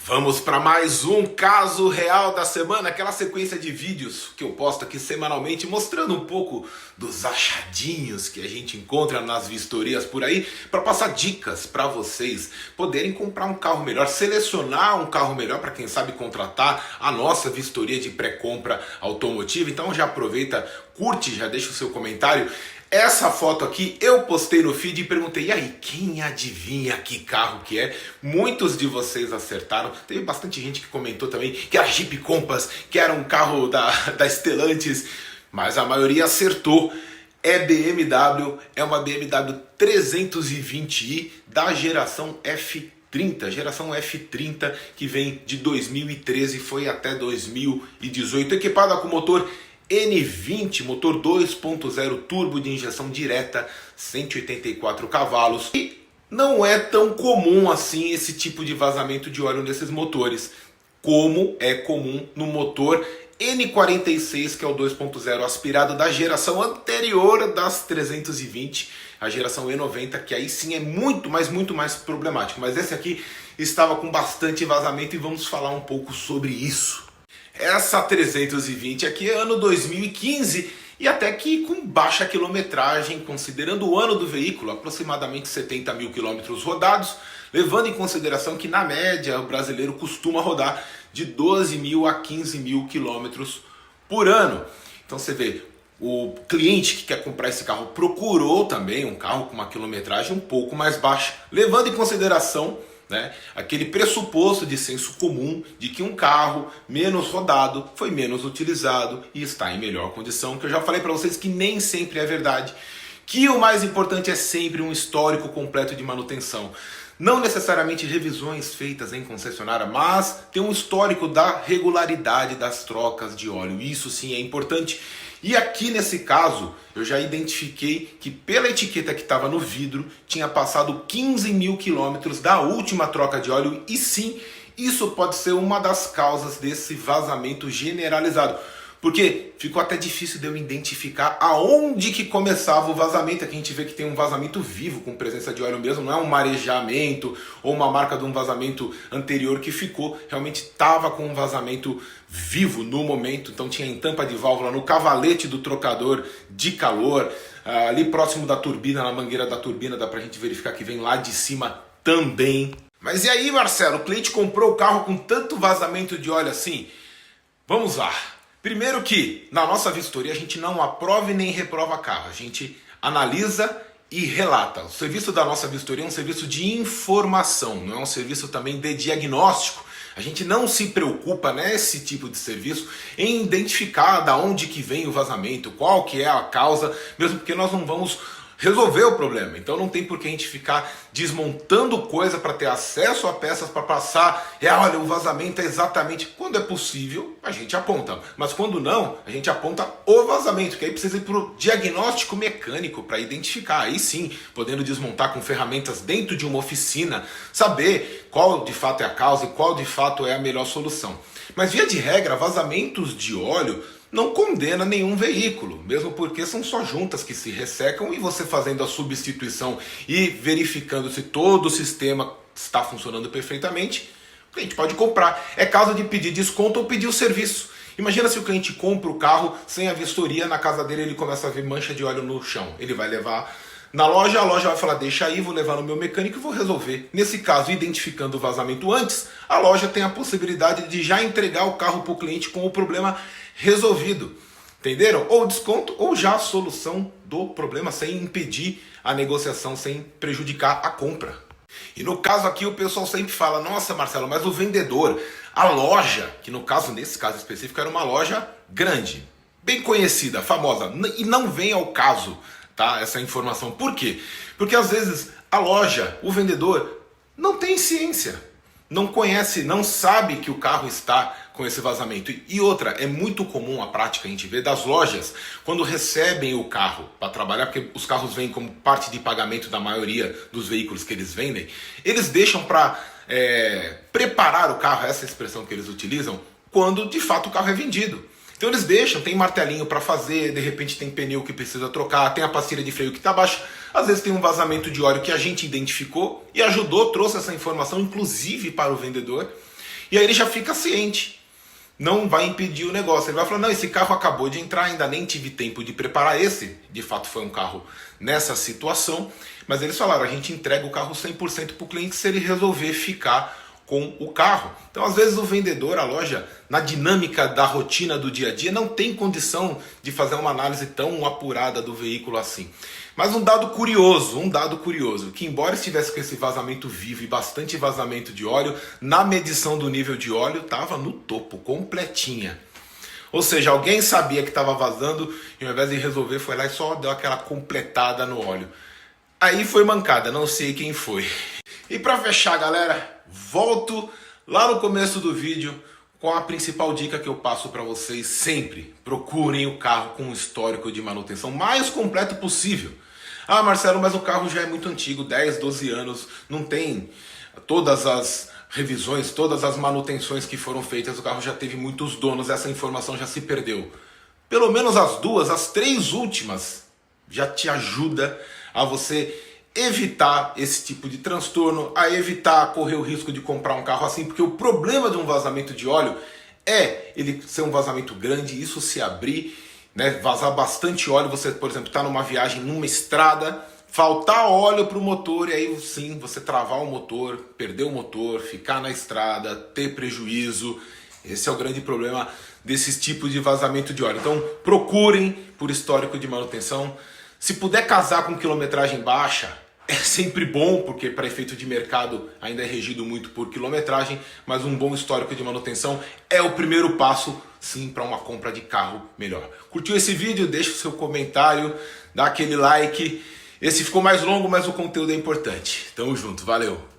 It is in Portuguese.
Vamos para mais um caso real da semana, aquela sequência de vídeos que eu posto aqui semanalmente, mostrando um pouco dos achadinhos que a gente encontra nas vistorias por aí, para passar dicas para vocês poderem comprar um carro melhor, selecionar um carro melhor para quem sabe contratar a nossa vistoria de pré-compra automotiva. Então já aproveita, curte, já deixa o seu comentário. Essa foto aqui eu postei no feed e perguntei, e aí, quem adivinha que carro que é? Muitos de vocês acertaram, teve bastante gente que comentou também que era Jeep Compass, que era um carro da Stellantis, mas a maioria acertou. É BMW, é uma BMW 320i da geração F30, que vem de 2013 e foi até 2018, equipada com motor N20, motor 2.0 turbo de injeção direta, 184 cavalos. E não é tão comum assim esse tipo de vazamento de óleo nesses motores, como é comum no motor N46, que é o 2.0 aspirado da geração anterior das 320, a geração E90, que aí sim é muito mais problemático. Mas esse aqui estava com bastante vazamento e vamos falar um pouco sobre isso. Essa 320 aqui é ano 2015 e até que com baixa quilometragem, considerando o ano do veículo, aproximadamente 70 mil quilômetros rodados, levando em consideração que na média o brasileiro costuma rodar de 12 mil a 15 mil quilômetros por ano. Então você vê, o cliente que quer comprar esse carro procurou também um carro com uma quilometragem um pouco mais baixa, levando em consideração aquele pressuposto de senso comum de que um carro menos rodado foi menos utilizado e está em melhor condição, que eu já falei para vocês que nem sempre é verdade, que o mais importante é sempre um histórico completo de manutenção. Não necessariamente revisões feitas em concessionária, mas ter um histórico da regularidade das trocas de óleo. Isso sim é importante. E aqui nesse caso, eu já identifiquei que pela etiqueta que estava no vidro, tinha passado 15 mil quilômetros da última troca de óleo. E sim, isso pode ser uma das causas desse vazamento generalizado. Porque ficou até difícil de eu identificar aonde que começava o vazamento. Aqui a gente vê que tem um vazamento vivo com presença de óleo mesmo, não é um marejamento ou uma marca de um vazamento anterior que ficou. Realmente estava com um vazamento vivo no momento, então tinha em tampa de válvula, no cavalete do trocador de calor, ali próximo da turbina, na mangueira da turbina, dá pra gente verificar que vem lá de cima também. Mas e aí, Marcelo, o cliente comprou o carro com tanto vazamento de óleo assim? Vamos lá. Primeiro que, na nossa vistoria, a gente não aprova e nem reprova carro. A gente analisa e relata. O serviço da nossa vistoria é um serviço de informação, não é um serviço também de diagnóstico. A gente não se preocupa nesse tipo de serviço em identificar da onde que vem o vazamento, qual que é a causa, mesmo porque nós não vamos resolver o problema. Então não tem por que a gente ficar desmontando coisa para ter acesso a peças para passar. Olha, o vazamento é exatamente quando é possível, a gente aponta. Mas quando não, a gente aponta o vazamento, que aí precisa ir para o diagnóstico mecânico para identificar. Aí sim, podendo desmontar com ferramentas dentro de uma oficina, saber qual de fato é a causa e qual de fato é a melhor solução. Mas via de regra, vazamentos de óleo não condena nenhum veículo, mesmo porque são só juntas que se ressecam e você fazendo a substituição e verificando se todo o sistema está funcionando perfeitamente, o cliente pode comprar. É caso de pedir desconto ou pedir o serviço. Imagina se o cliente compra o carro sem a vistoria, na casa dele ele começa a ver mancha de óleo no chão. Ele vai levar na loja, a loja vai falar, deixa aí, vou levar no meu mecânico e vou resolver. Nesse caso, identificando o vazamento antes, a loja tem a possibilidade de já entregar o carro para o cliente com o problema resolvido. Entenderam? Ou desconto ou já a solução do problema sem impedir a negociação, sem prejudicar a compra. E no caso aqui o pessoal sempre fala, nossa Marcelo, mas o vendedor, a loja, que no caso, nesse caso específico, era uma loja grande, bem conhecida, famosa, e não vem ao caso, tá, essa informação. Por quê? Porque às vezes a loja, o vendedor, não tem ciência, não conhece, não sabe que o carro está com esse vazamento. E outra, é muito comum a prática, a gente vê das lojas, quando recebem o carro para trabalhar, porque os carros vêm como parte de pagamento da maioria dos veículos que eles vendem, eles deixam para preparar o carro, essa expressão que eles utilizam, quando de fato o carro é vendido. Então eles deixam, tem martelinho para fazer, de repente tem pneu que precisa trocar, tem a pastilha de freio que está baixa, às vezes tem um vazamento de óleo que a gente identificou e ajudou, trouxe essa informação inclusive para o vendedor. E aí ele já fica ciente. Não vai impedir o negócio. Ele vai falar, não, esse carro acabou de entrar, ainda nem tive tempo de preparar esse. De fato foi um carro nessa situação. Mas eles falaram, a gente entrega o carro 100% para o cliente se ele resolver ficar com o carro. Então às vezes o vendedor, a loja, na dinâmica da rotina do dia a dia, não tem condição de fazer uma análise tão apurada do veículo assim. Mas um dado curioso, que embora estivesse com esse vazamento vivo e bastante vazamento de óleo, na medição do nível de óleo estava no topo, completinha. Ou seja, alguém sabia que estava vazando e ao invés de resolver foi lá e só deu aquela completada no óleo. Aí foi mancada, não sei quem foi. E para fechar, galera, volto lá no começo do vídeo com a principal dica que eu passo para vocês sempre. Procurem o carro com um histórico de manutenção mais completo possível. Ah, Marcelo, mas o carro já é muito antigo, 10, 12 anos, não tem todas as revisões, todas as manutenções que foram feitas, o carro já teve muitos donos, essa informação já se perdeu. Pelo menos as 3 últimas já te ajuda a você evitar esse tipo de transtorno, a evitar correr o risco de comprar um carro assim, porque o problema de um vazamento de óleo é ele ser um vazamento grande, isso se abrir, né, vazar bastante óleo, você, por exemplo, está numa viagem, numa estrada, faltar óleo para o motor e aí sim, você travar o motor, perder o motor, ficar na estrada, ter prejuízo. Esse é o grande problema desses tipos de vazamento de óleo. Então procurem por histórico de manutenção. Se puder casar com quilometragem baixa, é sempre bom, porque para efeito de mercado ainda é regido muito por quilometragem, mas um bom histórico de manutenção é o primeiro passo, sim, para uma compra de carro melhor. Curtiu esse vídeo? Deixa o seu comentário, dá aquele like. Esse ficou mais longo, mas o conteúdo é importante. Tamo junto, valeu!